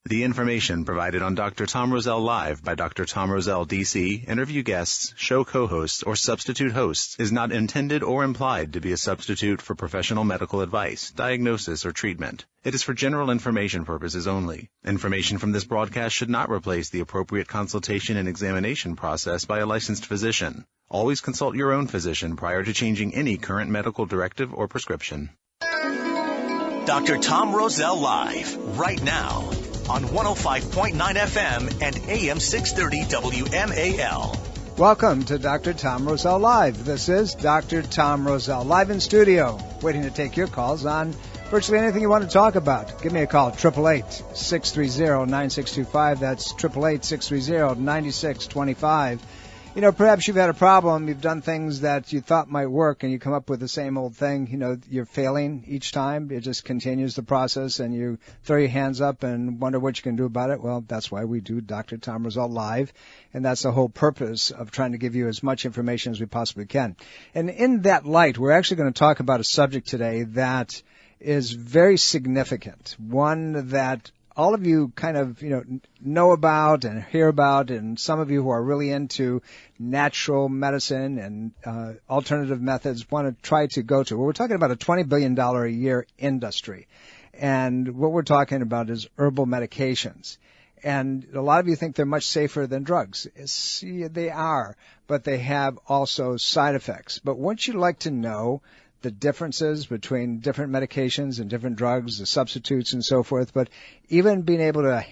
The information provided on Dr. Tom Roselle Live by Dr. Tom Roselle, D.C., interview guests, show co-hosts, or substitute hosts is not intended or implied to be a substitute for professional medical advice, diagnosis, or treatment. It is for general information purposes only. Information from this broadcast should not replace the appropriate consultation and examination process by a licensed physician. Always consult your own physician prior to changing any current medical directive or prescription. Dr. Tom Roselle Live, right now, on 105.9 FM and AM 630 WMAL. Welcome to Dr. Tom Roselle Live. This is Dr. Tom Roselle, live in studio, waiting to take your calls on virtually anything you want to talk about. Give me a call, 888-630-9625. That's 888-630-9625. You know, perhaps you've had a problem, you've done things that you thought might work, and you come up with the same old thing. You know, you're failing each time. It just continues the process, and you throw your hands up and wonder what you can do about it. Well, that's why we do Dr. Tom Roselle Live, and that's the whole purpose of trying to give you as much information as we possibly can. And in that light, we're actually going to talk about a subject today that is very significant, one that all of you kind of, know about and hear about, and some of you who are really into natural medicine and alternative methods want to try to go to. Well, we're talking about a $20 billion a year industry. And what we're talking about is herbal medications. And a lot of you think they're much safer than drugs. See, they are, but they have also side effects. But wouldn't you like to know the differences between different medications and different drugs, the substitutes and so forth, but even being able to,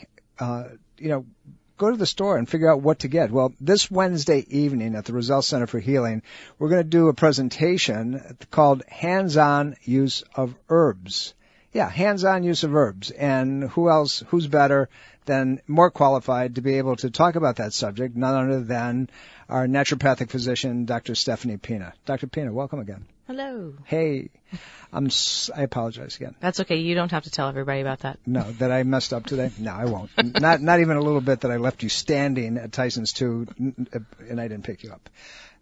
go to the store and figure out what to get. Well, this Wednesday evening at the Roselle Center for Healing, we're going to do a presentation called Hands-On Use of Herbs. Yeah, hands-on use of herbs. And who's better than more qualified to be able to talk about that subject, none other than our naturopathic physician, Dr. Stephanie Pina. Dr. Pina, welcome again. Hello. Hey, I apologize again. That's okay. You don't have to tell everybody about that. No, that I messed up today? No, I won't. Not even a little bit that I left you standing at Tyson's 2 and I didn't pick you up.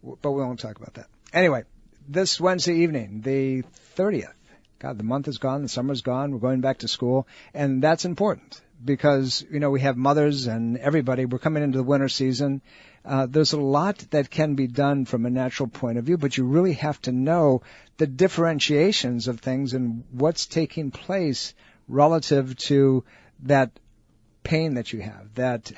But we won't talk about that. Anyway, this Wednesday evening, the 30th. God, the month is gone. The summer's gone. We're going back to school. And that's important because, we have mothers and everybody. We're coming into the winter season. There's a lot that can be done from a natural point of view, but you really have to know the differentiations of things and what's taking place relative to that pain that you have, that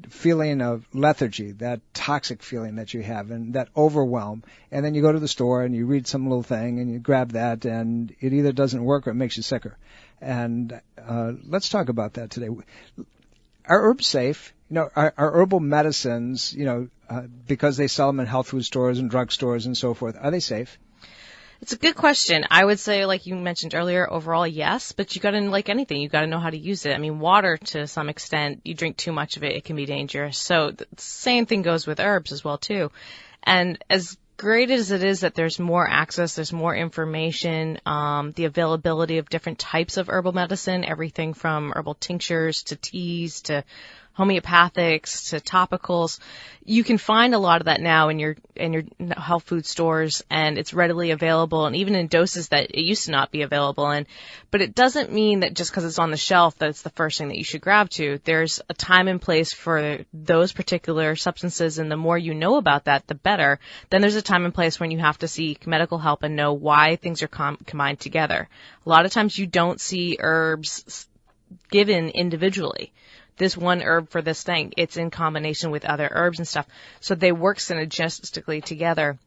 feeling of lethargy, that toxic feeling that you have, and that overwhelm. And then you go to the store and you read some little thing and you grab that, and it either doesn't work or it makes you sicker. And let's talk about that today. Are herbs safe? Are herbal medicines, because they sell them in health food stores and drug stores and so forth, are they safe? It's a good question. I would say, like you mentioned earlier, overall, yes, but you got to, like anything, you got to know how to use it. I mean, water, to some extent, you drink too much of it, it can be dangerous. So the same thing goes with herbs as well, too. And as great as it is that there's more access, there's more information, the availability of different types of herbal medicine, everything from herbal tinctures to teas to homeopathics to topicals. You can find a lot of that now in your health food stores, and it's readily available, and even in doses that it used to not be available in. But it doesn't mean that just because it's on the shelf that it's the first thing that you should grab to. There's a time and place for those particular substances, and the more you know about that, the better. Then there's a time and place when you have to seek medical help and know why things are combined together. A lot of times you don't see herbs given individually. This one herb for this thing, it's in combination with other herbs and stuff. So they work synergistically together.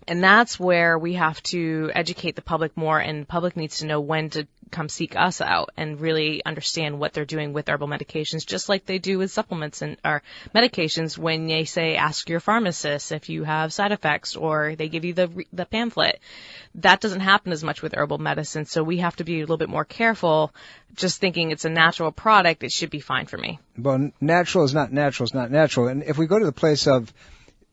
And that's where we have to educate the public more, and the public needs to know when to come seek us out and really understand what they're doing with herbal medications, just like they do with supplements and or medications when they say ask your pharmacist if you have side effects, or they give you the pamphlet. That doesn't happen as much with herbal medicine, so we have to be a little bit more careful. Just thinking it's a natural product, it should be fine for me. Well, natural is not natural is not natural. And if we go to the place of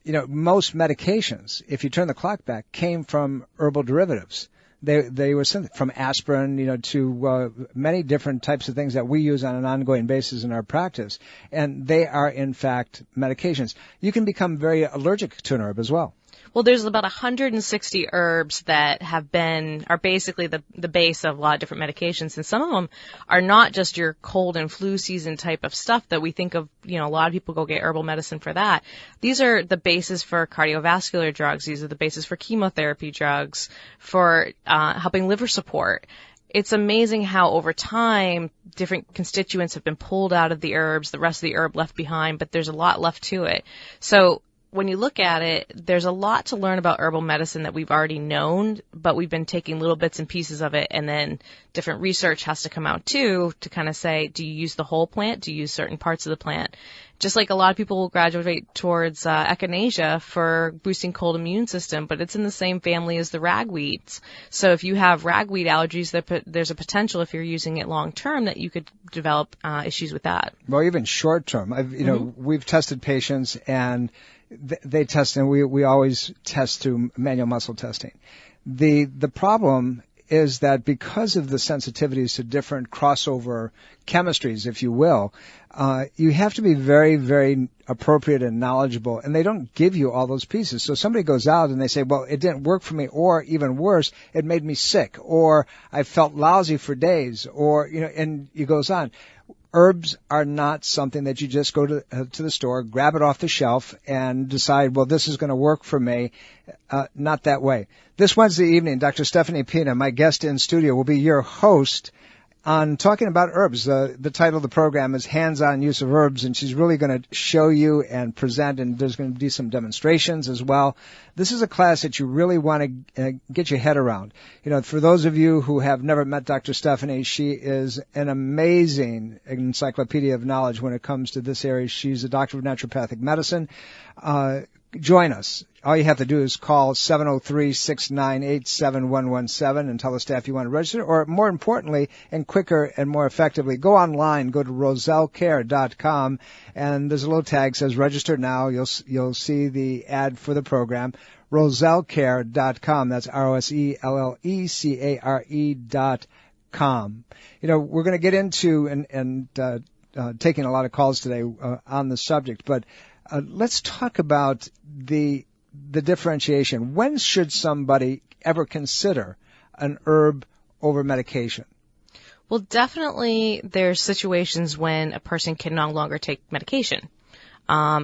most medications, if you turn the clock back, came from herbal derivatives. They were from aspirin, to many different types of things that we use on an ongoing basis in our practice. And they are, in fact, medications. You can become very allergic to an herb as well. Well, there's about 160 herbs that are basically the base of a lot of different medications. And some of them are not just your cold and flu season type of stuff that we think of, a lot of people go get herbal medicine for that. These are the basis for cardiovascular drugs. These are the basis for chemotherapy drugs, for helping liver support. It's amazing how over time different constituents have been pulled out of the herbs, the rest of the herb left behind, but there's a lot left to it. So when you look at it, there's a lot to learn about herbal medicine that we've already known, but we've been taking little bits and pieces of it, and then different research has to come out too to kind of say, do you use the whole plant? Do you use certain parts of the plant? Just like a lot of people will graduate towards echinacea for boosting cold immune system, but it's in the same family as the ragweeds. So if you have ragweed allergies, there's a potential if you're using it long term that you could develop issues with that. Well, even short term, we've tested patients and they test, and we always test through manual muscle testing. The problem is that because of the sensitivities to different crossover chemistries, if you will, you have to be very, very appropriate and knowledgeable, and they don't give you all those pieces. So somebody goes out and they say, well, it didn't work for me, or even worse, it made me sick, or I felt lousy for days, or, and it goes on. Herbs are not something that you just go to the store, grab it off the shelf, and decide, well, this is going to work for me. Not that way. This Wednesday evening, Dr. Stephanie Pina, my guest in studio, will be your host on talking about herbs. The title of the program is Hands-on Use of Herbs, and she's really going to show you and present, and there's going to be some demonstrations as well. This is a class that you really want to get your head around. For those of you who have never met Dr. Stephanie, she is an amazing encyclopedia of knowledge when it comes to this area. She's a doctor of naturopathic medicine. Join us. All you have to do is call 703-698-7117 and tell the staff you want to register, or more importantly and quicker and more effectively, go online, go to rosellecare.com, and there's a little tag that says register now. You'll see the ad for the program. rosellecare.com. That's ROSELLECARE.com. We're going to get into and taking a lot of calls today on the subject, but let's talk about the differentiation. When should somebody ever consider an herb over medication? Well, definitely there's situations when a person can no longer take medication. I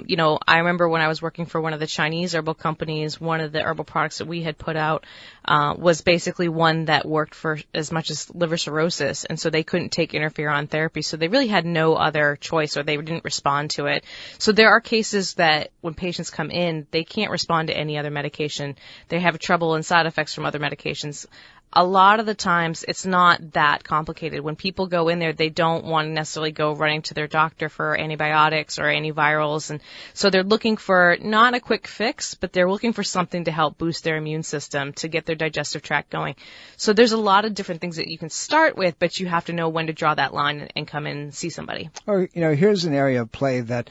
remember when I was working for one of the Chinese herbal companies, one of the herbal products that we had put out was basically one that worked for as much as liver cirrhosis, and so they couldn't take interferon therapy, so they really had no other choice, or they didn't respond to it. So there are cases that when patients come in, they can't respond to any other medication. They have trouble and side effects from other medications. A lot of the times, it's not that complicated. When people go in there, they don't want to necessarily go running to their doctor for antibiotics or antivirals. And so they're looking for not a quick fix, but they're looking for something to help boost their immune system, to get their digestive tract going. So there's a lot of different things that you can start with, but you have to know when to draw that line and come in and see somebody. Or, here's an area of play that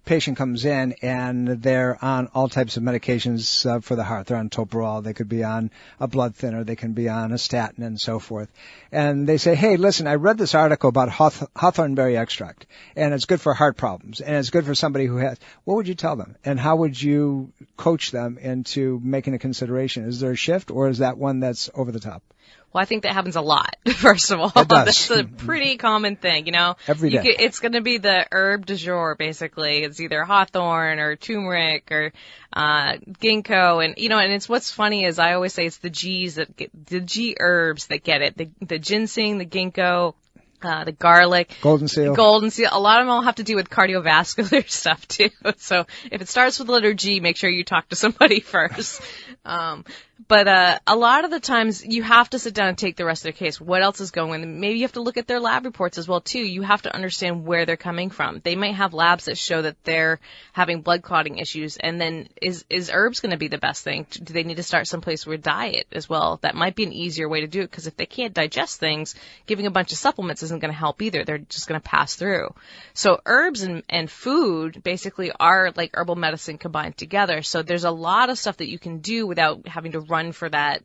patient comes in and they're on all types of medications for the heart. They're on Toprol. They could be on a blood thinner. They can be on a statin and so forth. And they say, hey, listen, I read this article about hawthornberry extract, and it's good for heart problems, and it's good for somebody who has. What would you tell them? And how would you coach them into making a consideration? Is there a shift, or is that one that's over the top? Well, I think that happens a lot, first of all. It does. That's a pretty common thing, Every day. It's going to be the herb du jour, basically. It's either hawthorn or turmeric or ginkgo. And, and it's what's funny is I always say it's the G herbs that get it. The ginseng, the ginkgo, the garlic. Golden seal. A lot of them all have to do with cardiovascular stuff, too. So if it starts with the letter G, make sure you talk to somebody first. But a lot of the times you have to sit down and take the rest of their case. What else is going on? Maybe you have to look at their lab reports as well, too. You have to understand where they're coming from. They might have labs that show that they're having blood clotting issues. And then is herbs going to be the best thing? Do they need to start someplace with diet as well? That might be an easier way to do it, because if they can't digest things, giving a bunch of supplements isn't going to help either. They're just going to pass through. So herbs and food basically are like herbal medicine combined together. So there's a lot of stuff that you can do without having to run for that,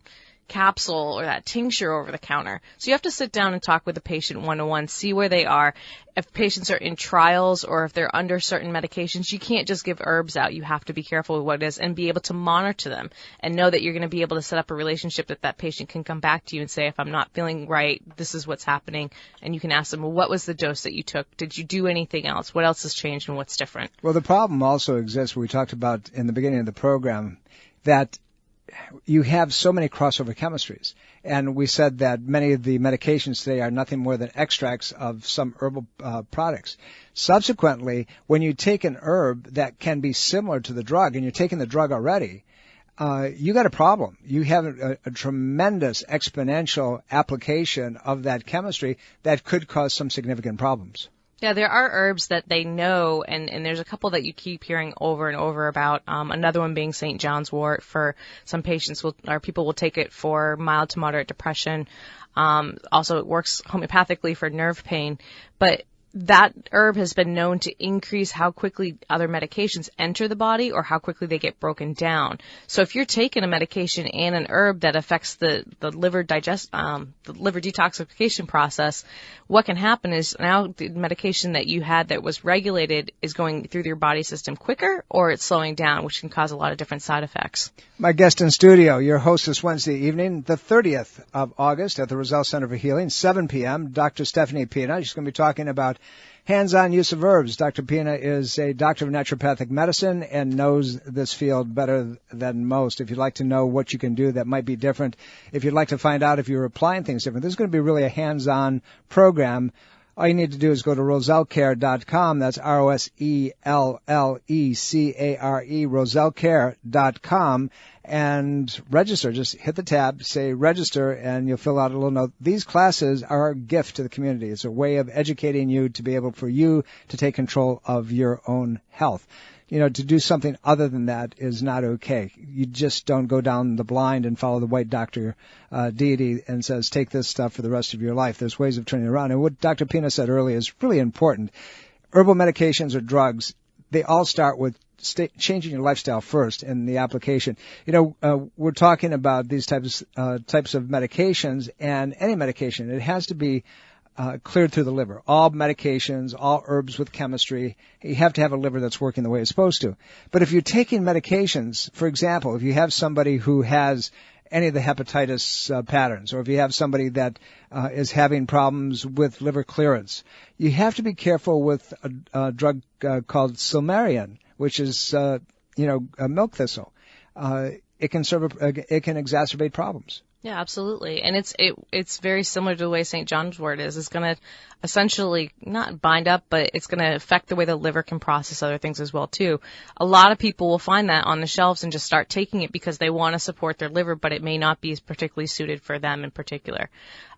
capsule or that tincture over the counter. So you have to sit down and talk with the patient one-on-one, see where they are. If patients are in trials or if they're under certain medications, you can't just give herbs out. You have to be careful with what it is and be able to monitor them and know that you're going to be able to set up a relationship that patient can come back to you and say, if I'm not feeling right, this is what's happening. And you can ask them, well, what was the dose that you took? Did you do anything else? What else has changed and what's different? Well, the problem also exists, we talked about in the beginning of the program, that you have so many crossover chemistries. And we said that many of the medications today are nothing more than extracts of some herbal products. Subsequently, when you take an herb that can be similar to the drug and you're taking the drug already, you got a problem. You have a tremendous exponential application of that chemistry that could cause some significant problems. Yeah, there are herbs that they know, and there's a couple that you keep hearing over and over about. Another one being St. John's wort for some patients or people will take it for mild to moderate depression. Also, it works homeopathically for nerve pain, but that herb has been known to increase how quickly other medications enter the body or how quickly they get broken down. So if you're taking a medication and an herb that affects the liver the liver detoxification process, what can happen is now the medication that you had that was regulated is going through your body system quicker or it's slowing down, which can cause a lot of different side effects. My guest in studio, your host this Wednesday evening, the 30th of August at the Roselle Center for Healing, 7 p.m., Dr. Stephanie Pina. She's going to be talking about hands-on use of herbs. Dr. Pina is a doctor of naturopathic medicine and knows this field better than most. If you'd like to know what you can do that might be different, if you'd like to find out if you're applying things different, this is going to be really a hands-on program. All you need to do is go to rosellecare.com. That's ROSELLECARE, rosellecare.com, and register. Just hit the tab, say register, and you'll fill out a little note. These classes are a gift to the community. It's a way of educating you to be able for you to take control of your own health. You know, to do something other than that is not okay. You just don't go down the blind and follow the white doctor deity and says, take this stuff for the rest of your life. There's ways of turning it around. And what Dr. Pina said earlier is really important. Herbal medications or drugs, they all start with changing your lifestyle first in the application. You know, we're talking about these types of medications, and any medication, it has to be cleared through the liver. All medications, all herbs with chemistry, you have to have a liver that's working the way it's supposed to. But if you're taking medications, for example, if you have somebody who has any of the hepatitis patterns, or if you have somebody that is having problems with liver clearance, you have to be careful with a drug called Silmarian, which is, a milk thistle. It can exacerbate problems. Yeah, absolutely. And it's very similar to the way St. John's wort is. It's going to essentially not bind up, but it's going to affect the way the liver can process other things as well, too. A lot of people will find that on the shelves and just start taking it because they want to support their liver, but it may not be particularly suited for them in particular.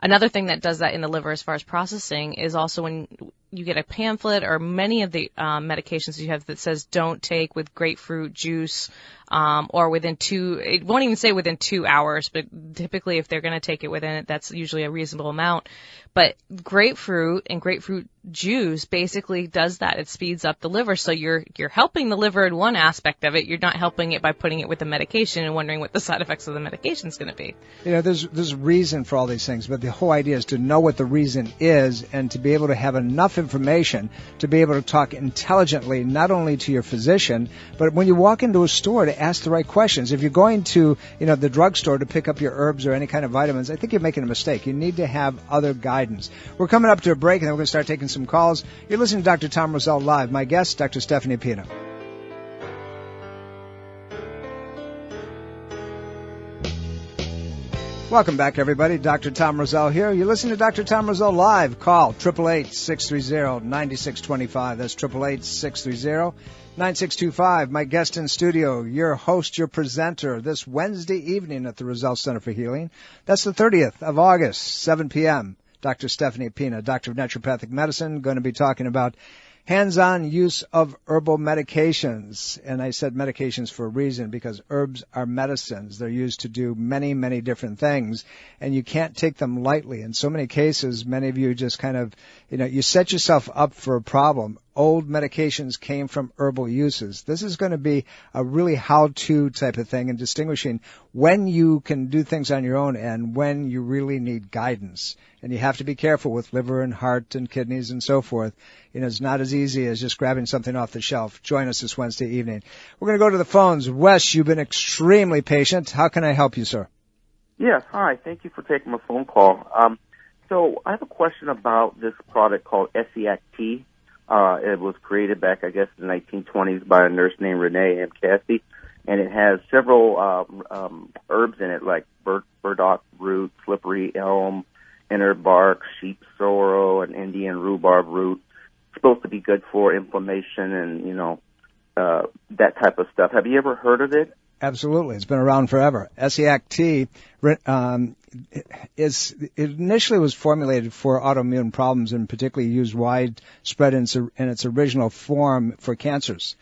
Another thing that does that in the liver as far as processing is also when you get a pamphlet or many of the medications you have that says don't take with grapefruit juice or it won't even say within 2 hours, but typically if they're going to take it within it, that's usually a reasonable amount. But grapefruit and grapefruit juice basically does that. It speeds up the liver. So you're helping the liver in one aspect of it. You're not helping it by putting it with the medication and wondering what the side effects of the medication is going to be. You know, there's reason for all these things, but the whole idea is to know what the reason is and to be able to have enough information to be able to talk intelligently, not only to your physician, but when you walk into a store to ask the right questions. If you're going to, the drugstore to pick up your herbs or any kind of vitamins, I think you're making a mistake. You need to have other guidance. We're coming up to a break, and then we're going to start taking some calls. You're listening to Dr. Tom Roselle Live. My guest, Dr. Stephanie Pina. Welcome back, everybody. Dr. Tom Roselle here. You're listening to Dr. Tom Roselle Live. Call 888-630-9625. That's 888-630-9625. My guest in studio, your host, your presenter, this Wednesday evening at the Roselle Center for Healing. That's the 30th of August, 7 p.m. Dr. Stephanie Pina, Doctor of Naturopathic Medicine, going to be talking about hands-on use of herbal medications. And I said medications for a reason, because herbs are medicines. They're used to do many, many different things, and you can't take them lightly. In so many cases, many of you just kind of, you set yourself up for a problem. Old medications came from herbal uses. This is going to be a really how-to type of thing in distinguishing when you can do things on your own and when you really need guidance. And you have to be careful with liver and heart and kidneys and so forth. It's not as easy as just grabbing something off the shelf. Join us this Wednesday evening. We're going to go to the phones. Wes, you've been extremely patient. How can I help you, sir? Yes, hi. Thank you for taking my phone call. So I have a question about this product called SEAC-T. It was created back, I guess, in the 1920s by a nurse named Renee M. Cassie, and it has several herbs in it, like burdock root, slippery elm, inner bark, sheep sorrel, and Indian rhubarb root. It's supposed to be good for inflammation and, that type of stuff. Have you ever heard of it? Absolutely. It's been around forever. SEAC-T it initially was formulated for autoimmune problems and particularly used widespread in its original form for cancers.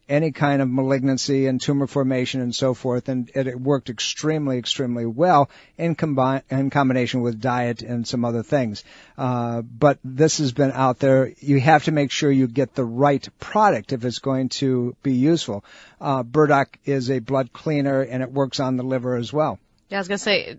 Any kind of malignancy and tumor formation and so forth, and it worked extremely, extremely well in combination with diet and some other things. But this has been out there. You have to make sure you get the right product if it's going to be useful. Burdock is a blood cleaner, and it works on the liver as well. Yeah, I was going to say,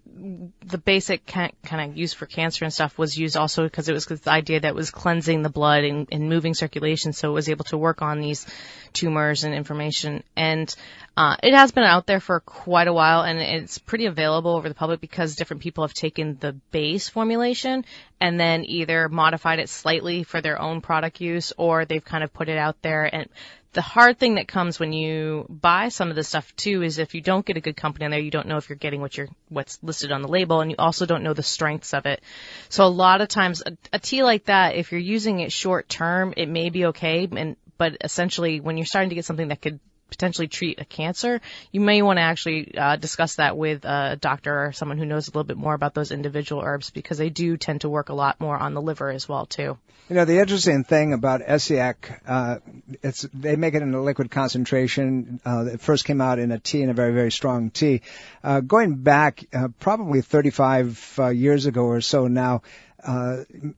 the basic kind of use for cancer and stuff was used also because it was the idea that it was cleansing the blood and moving circulation, so it was able to work on these tumors and inflammation. And it has been out there for quite a while, and it's pretty available over the public because different people have taken the base formulation and then either modified it slightly for their own product use, or they've kind of put it out there. And the hard thing that comes when you buy some of this stuff too is if you don't get a good company on there, you don't know if you're getting what's listed on the label, and you also don't know the strengths of it. So a lot of times a tea like that, if you're using it short term, it may be okay, but essentially when you're starting to get something that could potentially treat a cancer, you may want to actually discuss that with a doctor or someone who knows a little bit more about those individual herbs, because they do tend to work a lot more on the liver as well too. The interesting thing about SEAC, they make it in a liquid concentration. It first came out in a tea, in a very, very strong tea. Going back probably 35 years ago or so now,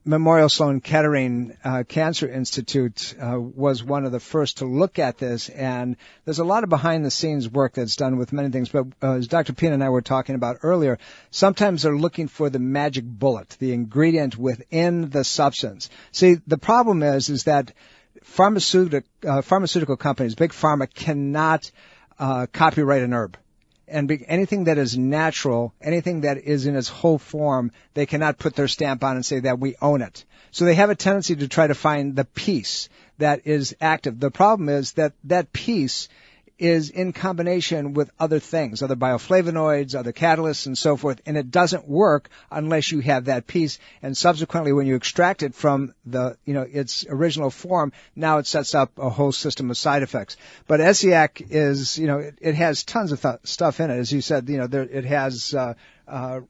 Memorial Sloan Kettering Cancer Institute was one of the first to look at this, and there's a lot of behind-the-scenes work that's done with many things, but as Dr. Pina and I were talking about earlier, sometimes they're looking for the magic bullet, the ingredient within the substance. See, the problem is that pharmaceutical companies, big pharma, cannot copyright an herb. And anything that is natural, anything that is in its whole form, they cannot put their stamp on and say that we own it. So they have a tendency to try to find the piece that is active. The problem is that that piece is in combination with other things, other bioflavonoids, other catalysts, and so forth, and it doesn't work unless you have that piece. And subsequently, when you extract it from its original form, now it sets up a whole system of side effects. But SEAC is, it has tons of stuff in it. As you said, it has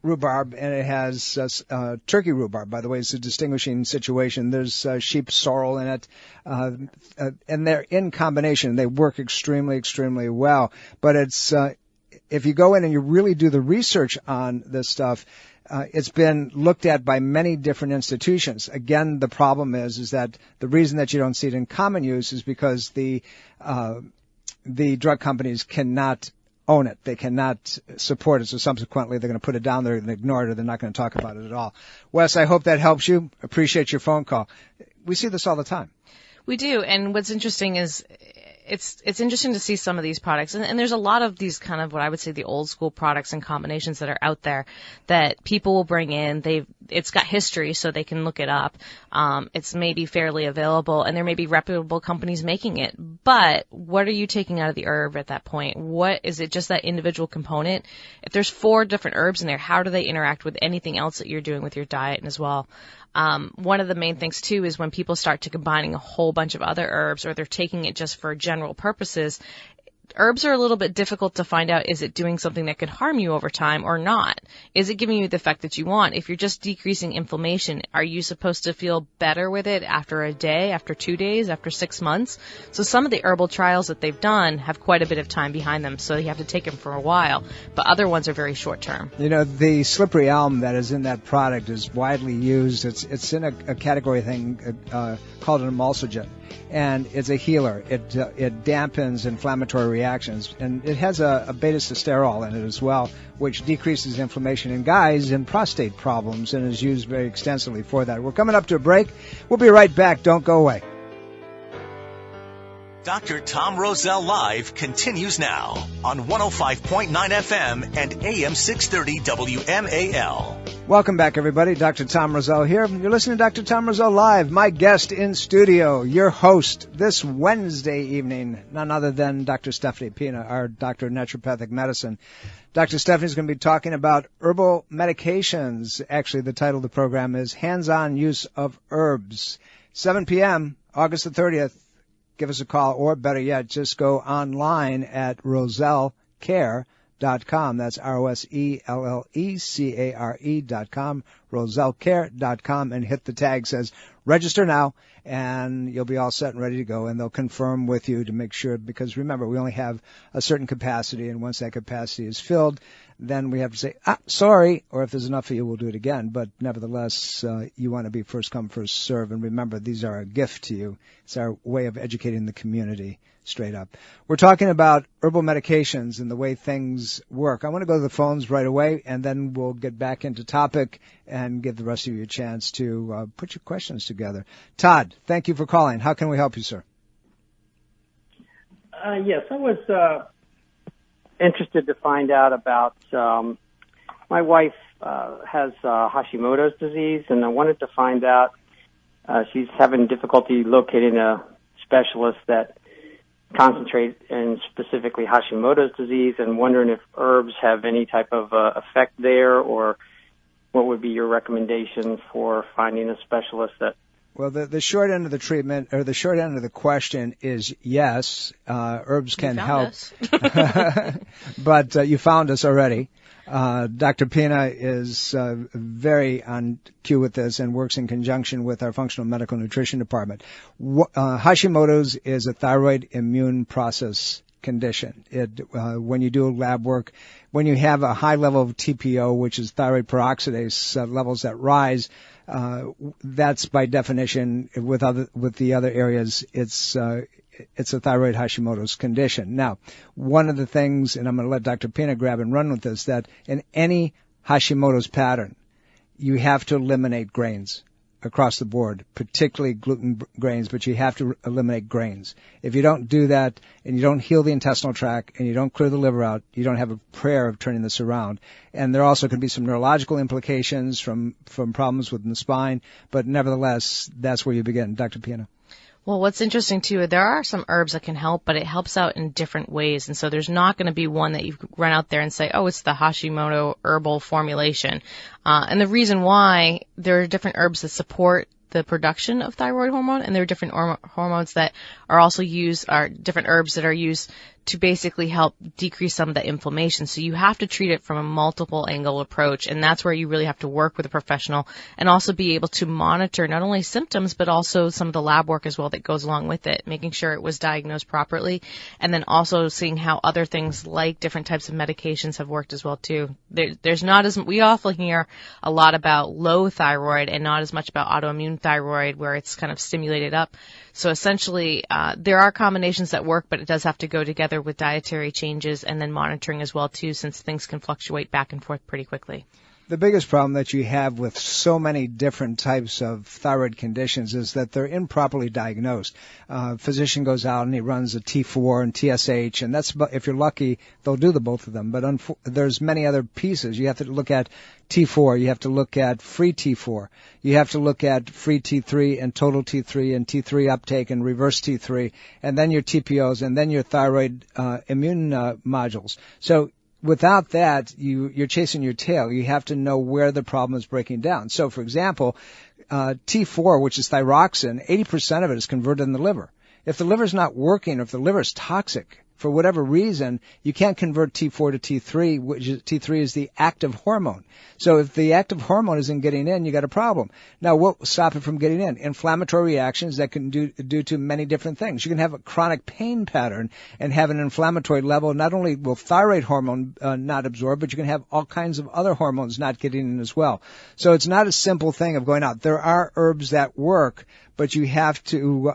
rhubarb, and it has turkey rhubarb, by the way. It's a distinguishing situation. There's sheep sorrel in it, and they're in combination. They work extremely, extremely well. But it's if you go in and you really do the research on this stuff, it's been looked at by many different institutions. Again, the problem is that the reason that you don't see it in common use is because the drug companies cannot own it. They cannot support it, so subsequently they're going to put it down there and ignore it, or they're not going to talk about it at all. Wes, I hope that helps you. Appreciate your phone call. We see this all the time. We do, and what's interesting is it's interesting to see some of these products, and there's a lot of these kind of what I would say the old school products and combinations that are out there that people will bring in. It's got history, so they can look it up. It's maybe fairly available, and there may be reputable companies making it. But what are you taking out of the herb at that point? What is it? Just that individual component? If there's 4 different herbs in there, how do they interact with anything else that you're doing with your diet as well? One of the main things, too, is when people start to combining a whole bunch of other herbs, or they're taking it just for general purposes, herbs are a little bit difficult to find out, is it doing something that could harm you over time or not? Is it giving you the effect that you want? If you're just decreasing inflammation, are you supposed to feel better with it after a day, after 2 days, after 6 months? So some of the herbal trials that they've done have quite a bit of time behind them, so you have to take them for a while. But other ones are very short term. You know, the slippery elm that is in that product is widely used. It's in a category thing called an emulsiogen, and it's a healer. It dampens inflammatory reactions, and it has a beta-sitosterol in it as well, which decreases inflammation in guys and prostate problems, and is used very extensively for that. We're coming up to a break. We'll be right back. Don't go away. Dr. Tom Roselle Live continues now on 105.9 FM and AM 630 WMAL. Welcome back, everybody. Dr. Tom Roselle here. You're listening to Dr. Tom Roselle Live. My guest in studio, your host this Wednesday evening, none other than Dr. Stephanie Pina, our doctor of naturopathic medicine. Dr. Stephanie's going to be talking about herbal medications. Actually, the title of the program is Hands-On Use of Herbs. 7 p.m., August the 30th. Give us a call, or better yet, just go online at RoselleCare.com. That's RoselleCare.com, RoselleCare.com, and hit the tag says register now, and you'll be all set and ready to go, and they'll confirm with you to make sure, because remember, we only have a certain capacity, and once that capacity is filled, then we have to say, sorry, or if there's enough of you, we'll do it again. But nevertheless, you want to be first come, first serve. And remember, these are a gift to you. It's our way of educating the community straight up. We're talking about herbal medications and the way things work. I want to go to the phones right away, and then we'll get back into topic and give the rest of you a chance to put your questions together. Todd, thank you for calling. How can we help you, sir? Yes, I was interested to find out about, my wife has Hashimoto's disease, and I wanted to find out, she's having difficulty locating a specialist that concentrates in specifically Hashimoto's disease, and wondering if herbs have any type of effect there, or what would be your recommendation for finding a specialist that... Well, the short end of the treatment, or the short end of the question is yes, herbs can help. But you found us already. Dr. Pina is very on cue with this and works in conjunction with our functional medical nutrition department. Hashimoto's is a thyroid immune process condition. When you do lab work, when you have a high level of TPO, which is thyroid peroxidase levels that rise, that's by definition with the other areas, it's a thyroid Hashimoto's condition. Now, one of the things, and I'm going to let Dr. Pina grab and run with this, that in any Hashimoto's pattern, you have to eliminate grains across the board, particularly gluten grains, but you have to eliminate grains. If you don't do that, and you don't heal the intestinal tract, and you don't clear the liver out, you don't have a prayer of turning this around. And there also can be some neurological implications from problems within the spine, but nevertheless, that's where you begin. Dr. Pina. Well, what's interesting, too, there are some herbs that can help, but it helps out in different ways. And so there's not going to be one that you run out there and say, oh, it's the Hashimoto herbal formulation. And the reason why, there are different herbs that support the production of thyroid hormone, and there are different hormones that are also used, are different herbs that are used to basically help decrease some of the inflammation. So you have to treat it from a multiple angle approach, and that's where you really have to work with a professional and also be able to monitor not only symptoms but also some of the lab work as well that goes along with it, making sure it was diagnosed properly, and then also seeing how other things like different types of medications have worked as well too. There's not as, we often hear a lot about low thyroid and not as much about autoimmune thyroid where it's kind of stimulated up. So essentially, there are combinations that work, but it does have to go together with dietary changes and then monitoring as well too, since things can fluctuate back and forth pretty quickly. The biggest problem that you have with so many different types of thyroid conditions is that they're improperly diagnosed. Physician goes out and he runs a T4 and TSH, and that's, if you're lucky, they'll do the both of them. But there's many other pieces. You have to look at T4. You have to look at free T4. You have to look at free T3 and total T3 and T3 uptake and reverse T3, and then your TPOs, and then your thyroid immune modules. So without that, you're chasing your tail. You have to know where the problem is breaking down. So, for example, T4, which is thyroxine, 80% of it is converted in the liver. If the liver's not working, or if the liver is toxic, for whatever reason, you can't convert T4 to T3, which is, T3 is the active hormone. So if the active hormone isn't getting in, you got a problem. Now, what will stop it from getting in? Inflammatory reactions that can due to many different things. You can have a chronic pain pattern and have an inflammatory level. Not only will thyroid hormone not absorb, but you can have all kinds of other hormones not getting in as well. So it's not a simple thing of going out. There are herbs that work, but you have to,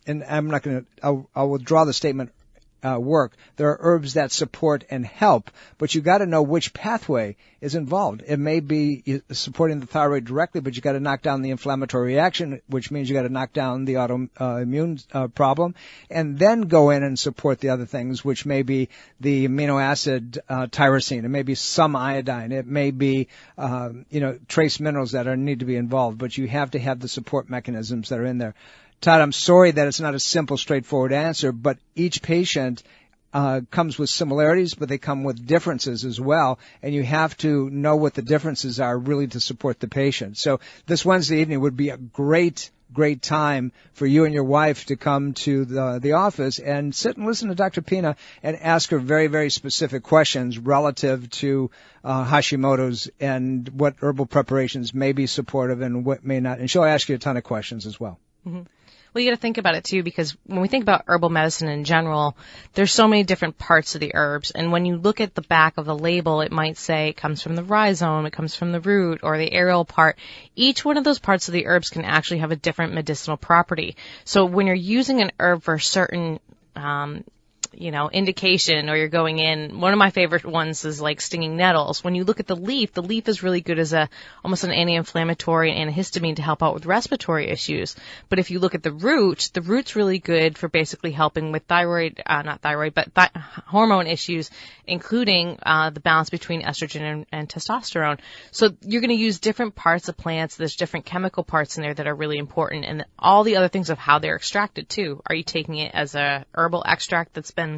and I'm not going to, I'll withdraw the statement, work. There are herbs that support and help, but you got to know which pathway is involved. It may be supporting the thyroid directly, but you got to knock down the inflammatory reaction, which means you got to knock down the autoimmune problem, and then go in and support the other things, which may be the amino acid tyrosine. It may be some iodine. It may be trace minerals that need to be involved, but you have to have the support mechanisms that are in there. Todd, I'm sorry that it's not a simple, straightforward answer, but each patient comes with similarities, but they come with differences as well, and you have to know what the differences are really to support the patient. So this Wednesday evening would be a great time for you and your wife to come to the office and sit and listen to Dr. Pina and ask her very, very specific questions relative to Hashimoto's and what herbal preparations may be supportive and what may not. And she'll ask you a ton of questions as well. Mm-hmm. Well, you got to think about it, too, because when we think about herbal medicine in general, there's so many different parts of the herbs. And when you look at the back of the label, it might say it comes from the rhizome, it comes from the root, or the aerial part. Each one of those parts of the herbs can actually have a different medicinal property. So when you're using an herb for a certain indication, or you're going in, one of my favorite ones is like stinging nettles. When you look at the leaf is really good as almost an anti-inflammatory and antihistamine to help out with respiratory issues. But if you look at the root's really good for basically helping with hormone issues, including the balance between estrogen and testosterone. So you're going to use different parts of plants. There's different chemical parts in there that are really important, and all the other things of how they're extracted too. Are you taking it as a herbal extract that's been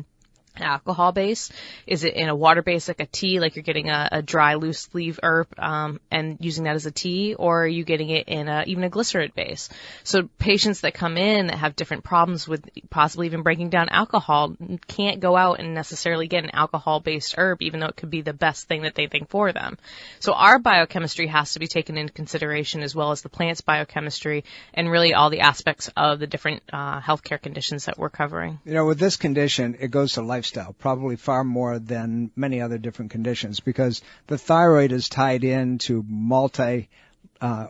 alcohol base? Is it in a water base like a tea, like you're getting a dry loose leaf herb and using that as a tea, or are you getting it in even a glycerin base? So patients that come in that have different problems with possibly even breaking down alcohol can't go out and necessarily get an alcohol based herb, even though it could be the best thing that they think for them. So our biochemistry has to be taken into consideration, as well as the plant's biochemistry and really all the aspects of the different healthcare conditions that we're covering. With this condition, it goes to lifestyle, probably far more than many other different conditions, because the thyroid is tied into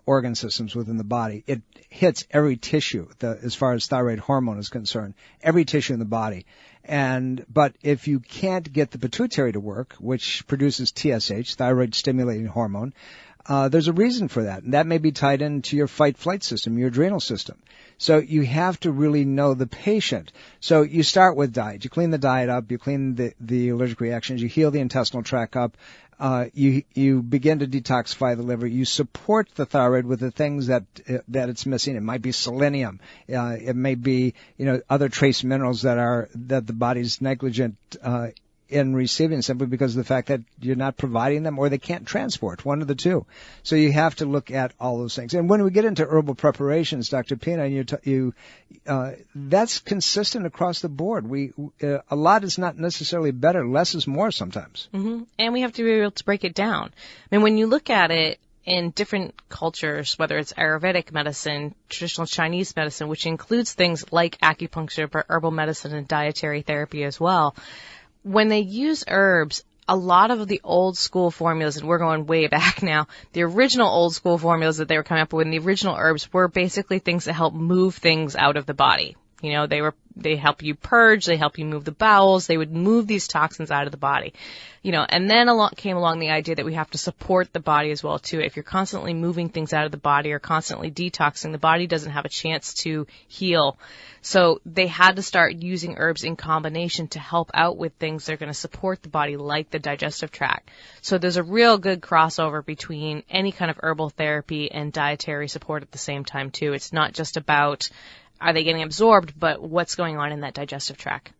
organ systems within the body. It hits every tissue as far as thyroid hormone is concerned, every tissue in the body. But if you can't get the pituitary to work, which produces TSH, thyroid stimulating hormone, there's a reason for that. And that may be tied into your fight-flight system, your adrenal system. So you have to really know the patient. So you start with diet. You clean the diet up. You clean the allergic reactions. You heal the intestinal tract up. You begin to detoxify the liver. You support the thyroid with the things that it's missing. It might be selenium. It may be, other trace minerals that the body's negligent, in receiving, simply because of the fact that you're not providing them, or they can't transport, one of the two. So you have to look at all those things. And when we get into herbal preparations, Dr. Pina, that's consistent across the board. A lot is not necessarily better. Less is more sometimes. Mm-hmm. And we have to be able to break it down. I mean, when you look at it in different cultures, whether it's Ayurvedic medicine, traditional Chinese medicine, which includes things like acupuncture, but herbal medicine and dietary therapy as well, when they use herbs, a lot of the old school formulas, and we're going way back now, the original old school formulas that they were coming up with, and the original herbs were basically things that help move things out of the body. They help you purge, they help you move the bowels, they would move these toxins out of the body. And then came along the idea that we have to support the body as well too. If you're constantly moving things out of the body or constantly detoxing, the body doesn't have a chance to heal. So they had to start using herbs in combination to help out with things that are going to support the body, like the digestive tract. So there's a real good crossover between any kind of herbal therapy and dietary support at the same time too. It's not just about are they getting absorbed, but what's going on in that digestive tract.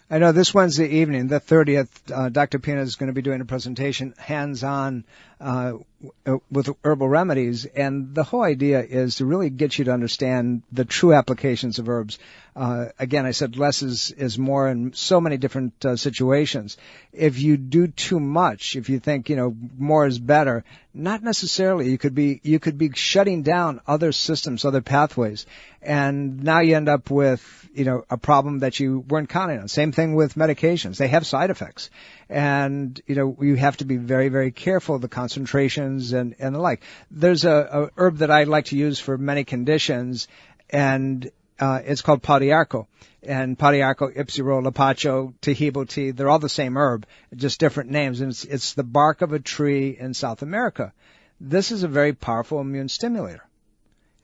I know this Wednesday evening, the 30th, Dr. Pina is going to be doing a presentation hands-on with herbal remedies, and the whole idea is to really get you to understand the true applications of herbs. Again, I said less is more in so many different situations. If you do too much, if you think more is better, not necessarily. You could be shutting down other systems, other pathways, and now you end up with a problem that you weren't counting on. Same thing with medications; they have side effects, and you have to be very, very careful of the concentrations and the like. There's a herb that I like to use for many conditions, and it's called Podiarco. And Podiarco, Ipsiro, Lapacho, Tahibo tea, they're all the same herb, just different names. And it's the bark of a tree in South America. This is a very powerful immune stimulator.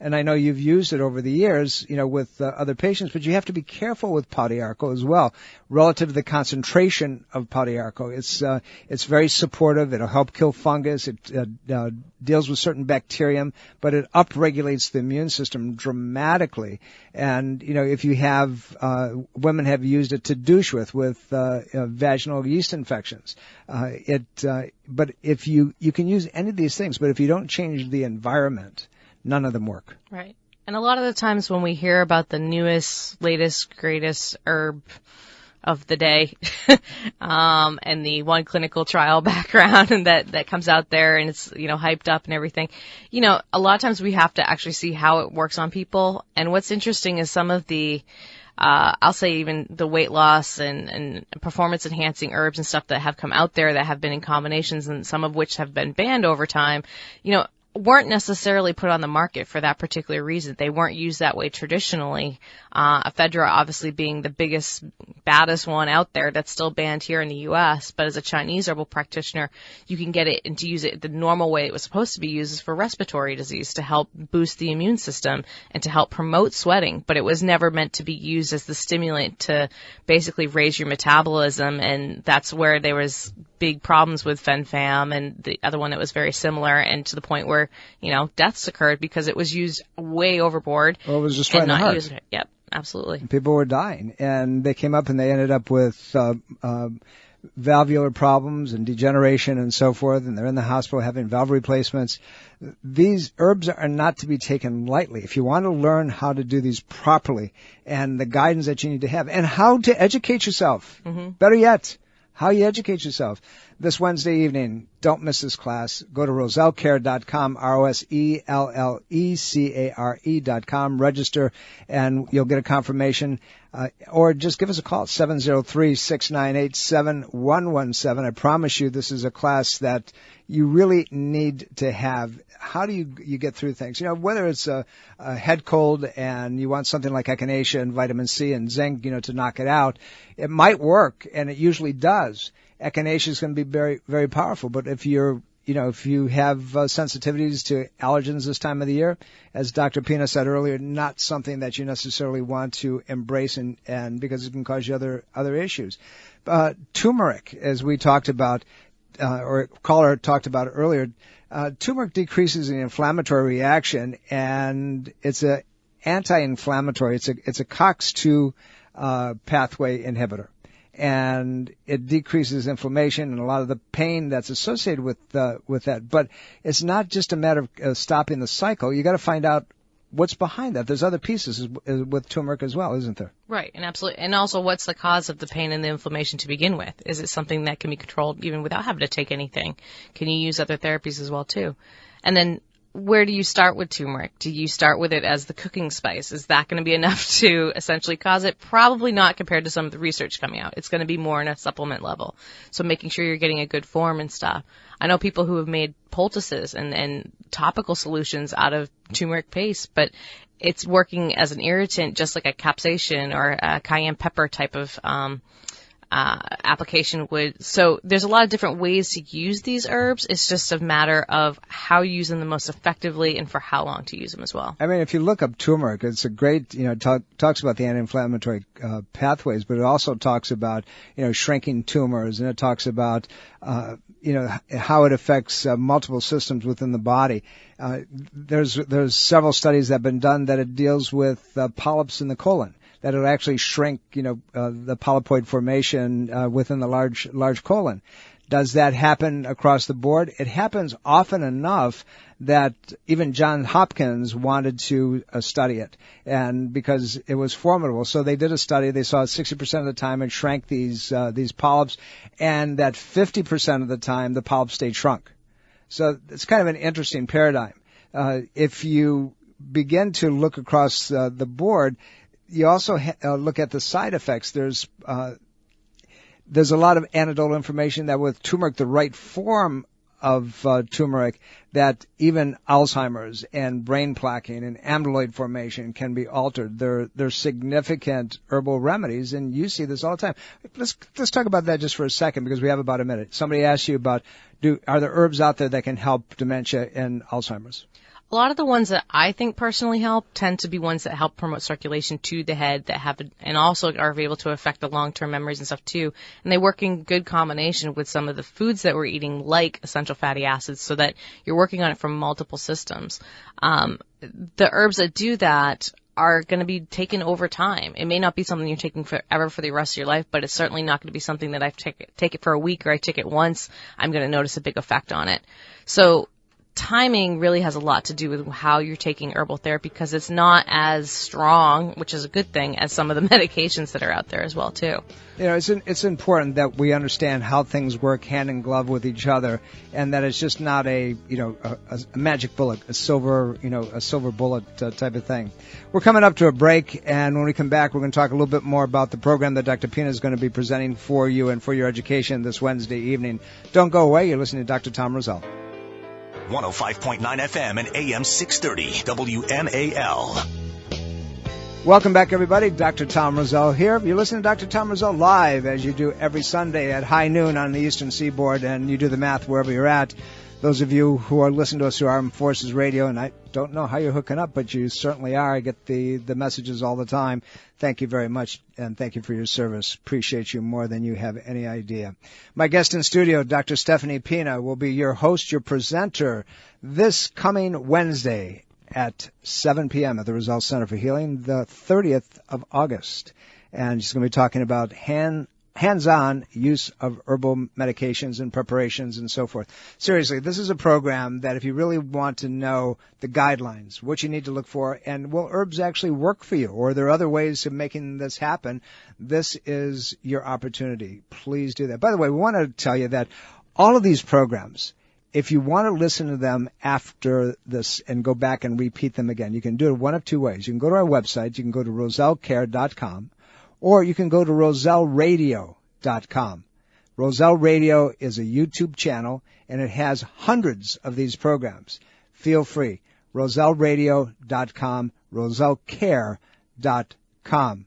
And I know you've used it over the years, with other patients, but you have to be careful with Podiarco as well, relative to the concentration of Podiarco. It's very supportive. It'll help kill fungus. It deals with certain bacterium, but it upregulates the immune system dramatically. And if you have women have used it to douche with vaginal yeast infections, but if you can use any of these things, but if you don't change the environment, none of them work. Right. And a lot of the times when we hear about the newest, latest, greatest herb of the day, and the one clinical trial background and that comes out there and it's, hyped up and everything, a lot of times we have to actually see how it works on people. And what's interesting is some of the, I'll say even the weight loss and performance enhancing herbs and stuff that have come out there that have been in combinations and some of which have been banned over time, weren't necessarily put on the market for that particular reason. They weren't used that way traditionally. Ephedra obviously being the biggest, baddest one out there that's still banned here in the U.S., but as a Chinese herbal practitioner, you can get it and to use it the normal way it was supposed to be used is for respiratory disease, to help boost the immune system and to help promote sweating, but it was never meant to be used as the stimulant to basically raise your metabolism, and that's where there was big problems with Fen-Phan and the other one that was very similar, and to the point where deaths occurred because it was used way overboard. Well, it was destroying the heart. Yep, absolutely. And people were dying, and they came up and they ended up with valvular problems and degeneration and so forth, and they're in the hospital having valve replacements. These herbs are not to be taken lightly. If you want to learn how to do these properly and the guidance that you need to have and how to educate yourself, better yet, how you educate yourself. This Wednesday evening, don't miss this class. Go to rosellecare.com, ROSELLECARE.com, register, and you'll get a confirmation. Or just give us a call, 703-698-7117. I promise you this is a class that you really need to have. How do you get through things? Whether it's a head cold and you want something like echinacea and vitamin C and zinc, to knock it out, it might work, and it usually does. Echinacea is going to be very, very powerful, but if you have sensitivities to allergens this time of the year, as Dr. Pina said earlier, not something that you necessarily want to embrace and because it can cause you other issues. Turmeric, as we talked about, or a caller talked about earlier, turmeric decreases the inflammatory reaction, and it's a anti-inflammatory. It's a COX-2 pathway inhibitor. And it decreases inflammation and a lot of the pain that's associated with that. But it's not just a matter of stopping the cycle. You got to find out what's behind that. There's other pieces with turmeric as well, isn't there? Right, and absolutely. And also, what's the cause of the pain and the inflammation to begin with? Is it something that can be controlled even without having to take anything? Can you use other therapies as well too? And then, where do you start with turmeric? Do you start with it as the cooking spice? Is that going to be enough to essentially cause it? Probably not compared to some of the research coming out. It's going to be more in a supplement level. So making sure you're getting a good form and stuff. I know people who have made poultices and topical solutions out of turmeric paste, but it's working as an irritant just like a capsaicin or a cayenne pepper type of application would. So there's a lot of different ways to use these herbs. It's just a matter of how you use them the most effectively and for how long to use them as well. I mean, if you look up turmeric, it's a great, talks about the anti-inflammatory pathways, but it also talks about, shrinking tumors, and it talks about, how it affects multiple systems within the body. There's several studies that have been done that it deals with polyps in the colon, that it'll actually shrink, the polypoid formation within the large colon. Does that happen across the board? It happens often enough that even Johns Hopkins wanted to study it, and because it was formidable. So they did a study. They saw 60% of the time it shrank these polyps, and that 50% of the time the polyps stayed shrunk. So it's kind of an interesting paradigm. If you begin to look across the board, you also look at the side effects. There's a lot of anecdotal information that with turmeric, the right form of turmeric, that even Alzheimer's and brain plaquing and amyloid formation can be altered. They're significant herbal remedies, and you see this all the time. Let's talk about that just for a second, because we have about a minute. Somebody asked you about, are there herbs out there that can help dementia and Alzheimer's? A lot of the ones that I think personally help tend to be ones that help promote circulation to the head, that have, and also are able to affect the long-term memories and stuff too. And they work in good combination with some of the foods that we're eating, like essential fatty acids, so that you're working on it from multiple systems. The herbs that do that are going to be taken over time. It may not be something you're taking forever for the rest of your life, but it's certainly not going to be something that I take it for a week, or I take it once, I'm going to notice a big effect on it. So timing really has a lot to do with how you're taking herbal therapy, because it's not as strong, which is a good thing, as some of the medications that are out there as well too. You know, it's important that we understand how things work hand in glove with each other, and that it's just not a magic bullet, a silver bullet type of thing. We're coming up to a break, and when we come back, we're going to talk a little bit more about the program that Dr. Pina is going to be presenting for you and for your education this Wednesday evening. Don't go away. You're listening to Dr. Tom Roselle. 105.9 FM and AM 630 WMAL. Welcome back, everybody. Dr. Tom Roselle here. You're listening to Dr. Tom Roselle live, as you do every Sunday at high noon on the Eastern Seaboard, and you do the math wherever you're at. Those of you who are listening to us through Armed Forces Radio, and I don't know how you're hooking up, but you certainly are. I get the messages all the time. Thank you very much, and thank you for your service. Appreciate you more than you have any idea. My guest in studio, Dr. Stephanie Pina, will be your host, your presenter, this coming Wednesday at 7 p.m. at the Roselle Center for Healing, the 30th of August. And she's going to be talking about hands-on use of herbal medications and preparations and so forth. Seriously, this is a program that if you really want to know the guidelines, what you need to look for, and will herbs actually work for you, or are there other ways of making this happen, this is your opportunity. Please do that. By the way, we want to tell you that all of these programs, if you want to listen to them after this and go back and repeat them again, you can do it one of two ways. You can go to our website. You can go to rosellcare.com. Or you can go to roselleradio.com. Roselle Radio is a YouTube channel, and it has hundreds of these programs. Feel free. roselleradio.com, rosellcare.com.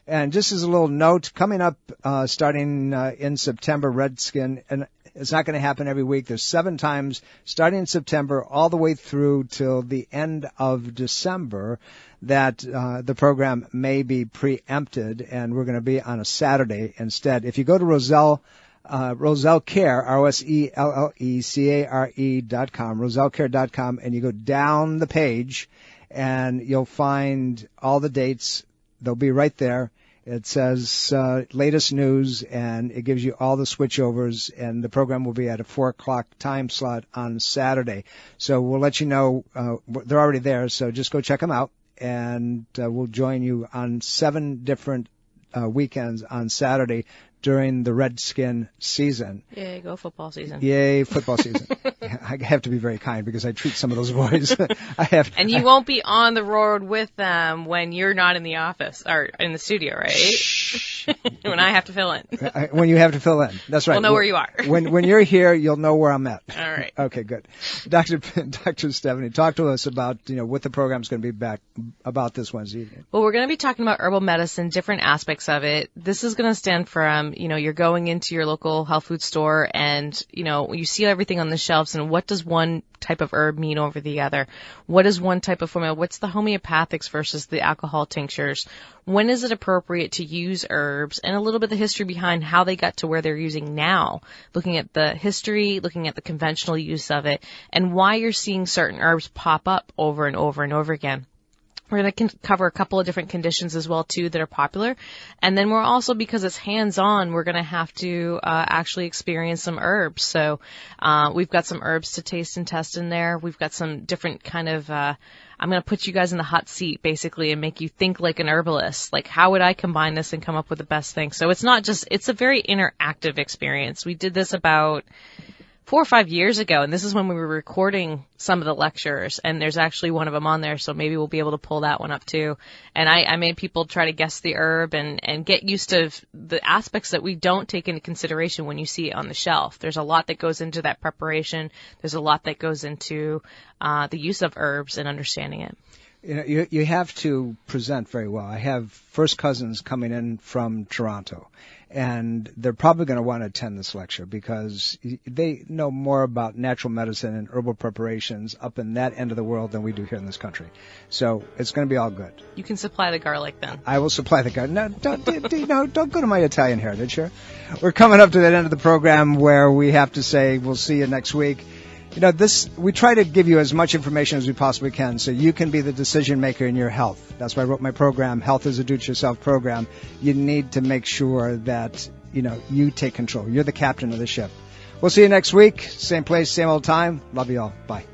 And just as a little note, coming up starting in September, Redskin, and it's not going to happen every week. There's 7 times starting in September all the way through till the end of December that the program may be preempted, and we're going to be on a Saturday instead. If you go to Roselle Care, ROSELLECARE.com, rosellcare.com, and you go down the page, and you'll find all the dates. They'll be right there. It says latest news, and it gives you all the switchovers, and the program will be at a 4 o'clock time slot on Saturday. So we'll let you know. They're already there, so just go check them out, and we'll join you on 7 different weekends on Saturday during the Redskin season. Yay, go football season. Yay, football season. I have to be very kind because I treat some of those boys. And you won't be on the road with them when you're not in the office or in the studio, right? Shh. When I have to fill in. When you have to fill in. That's right. We'll know where you are. When you're here, you'll know where I'm at. All right. Okay, good. Dr. Stephanie, talk to us about, what the program's going to be back about this Wednesday evening. Well, we're going to be talking about herbal medicine, different aspects of it. This is going to stand from, you're going into your local health food store and, you see everything on the shelves, and what does one type of herb mean over the other? What is one type of formula? What's the homeopathics versus the alcohol tinctures? When is it appropriate to use herbs? And a little bit of the history behind how they got to where they're using now. Looking at the history, looking at the conventional use of it, and why you're seeing certain herbs pop up over and over and over again. We're going to cover a couple of different conditions as well, too, that are popular. And then we're also, because it's hands-on, we're going to have to actually experience some herbs. So we've got some herbs to taste and test in there. We've got some different kind of I'm going to put you guys in the hot seat, basically, and make you think like an herbalist. Like, how would I combine this and come up with the best thing? So it's not just, it's a very interactive experience. We did this about 4 or 5 years ago, and this is when we were recording some of the lectures, and there's actually one of them on there, so maybe we'll be able to pull that one up too. And I made people try to guess the herb and get used to the aspects that we don't take into consideration when you see it on the shelf. There's a lot that goes into that preparation. There's a lot that goes into the use of herbs and understanding it. You know, you have to present very well. I have first cousins coming in from Toronto, and they're probably going to want to attend this lecture because they know more about natural medicine and herbal preparations up in that end of the world than we do here in this country. So it's going to be all good. You can supply the garlic then. I will supply the garlic. No, don't go to my Italian heritage here. We're coming up to that end of the program where we have to say we'll see you next week. You know, we try to give you as much information as we possibly can so you can be the decision maker in your health. That's why I wrote my program, Health is a Do-It-Yourself program. You need to make sure that, you take control. You're the captain of the ship. We'll see you next week. Same place, same old time. Love you all. Bye.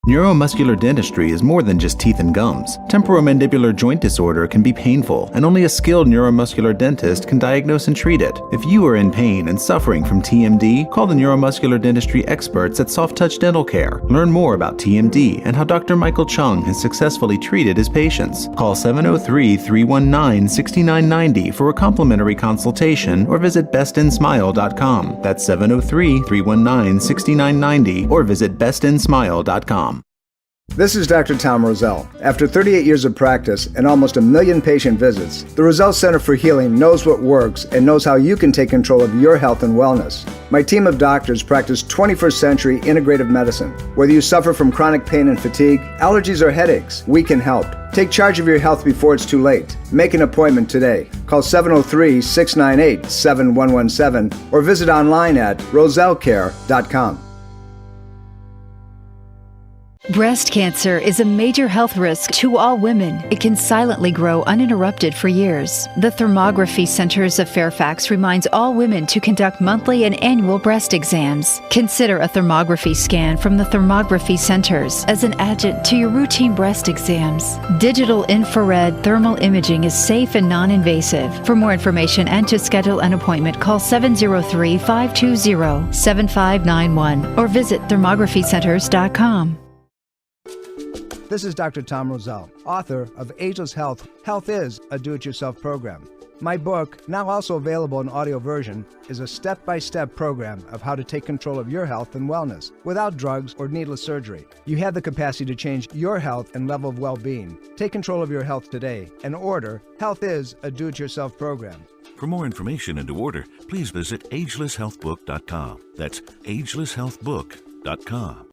Neuromuscular dentistry is more than just teeth and gums. Temporomandibular joint disorder can be painful, and only a skilled neuromuscular dentist can diagnose and treat it. If you are in pain and suffering from TMD, call the neuromuscular dentistry experts at Soft Touch Dental Care. Learn more about TMD and how Dr. Michael Chung has successfully treated his patients. Call 703-319-6990 for a complimentary consultation or visit bestinsmile.com. That's 703-319-6990 or visit bestinsmile.com. This is Dr. Tom Roselle. After 38 years of practice and almost 1 million patient visits, the Roselle Center for Healing knows what works and knows how you can take control of your health and wellness. My team of doctors practice 21st century integrative medicine. Whether you suffer from chronic pain and fatigue, allergies, or headaches, we can help. Take charge of your health before it's too late. Make an appointment today. Call 703-698-7117 or visit online at rosellecare.com. Breast cancer is a major health risk to all women. It can silently grow uninterrupted for years. The Thermography Centers of Fairfax reminds all women to conduct monthly and annual breast exams. Consider a thermography scan from the Thermography Centers as an adjunct to your routine breast exams. Digital infrared thermal imaging is safe and non-invasive. For more information and to schedule an appointment, call 703-520-7591 or visit thermographycenters.com. This is Dr. Tom Roselle, author of Ageless Health, Health is a Do-It-Yourself program. My book, now also available in audio version, is a step-by-step program of how to take control of your health and wellness without drugs or needless surgery. You have the capacity to change your health and level of well-being. Take control of your health today and order Health is a Do-It-Yourself program. For more information and to order, please visit agelesshealthbook.com. That's agelesshealthbook.com.